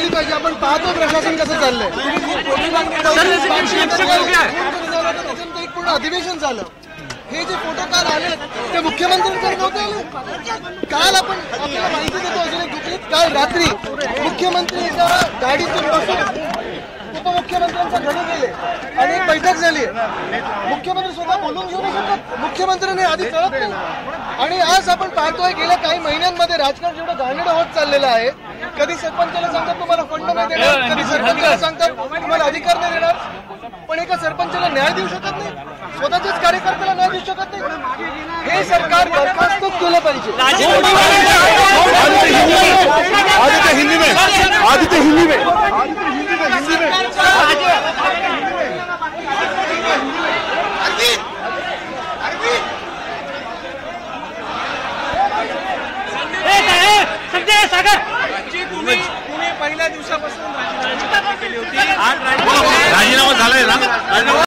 सुधारली पाहिजे। आपण पाहतो प्रशासन कसं चाललंय। एक पूर्ण अधिवेशन झालं। हे जे फोटो काल आले ते मुख्यमंत्र्यांकडे नव्हते आले। काल आपण आपल्याला माहिती देतो अजून एक दुसरीत, काल रात्री मुख्यमंत्री एका गाडीतून बसून उपमुख्यमंत्र्यांच्या घरी गेले आणि एक बैठक झाली। मुख्यमंत्री स्वतः बोलून घेऊ नाही शकत, मुख्यमंत्र्यांनी आधी कळत नाही। आणि आज आपण पाहतोय गेल्या काही महिन्यांमध्ये राजकारण जेवढं घाणेरडं होत चाललेलं आहे। कधी सरपंचाला सांगतात तुम्हाला फंड नाही देणार, कधी सरपंचाला सांगतात तुम्हाला अधिकार नाही देणार, पण एका सरपंचाला न्याय देऊ शकत नाही, स्वतःच्याच कार्यकर्त्याला न्याय देऊ शकत नाही। हे सरकार बरखास्त केलं पाहिजे। आदित्य हिंदी में पुणे पहिल्या दिवसापासून राजीनामा झालाय ना।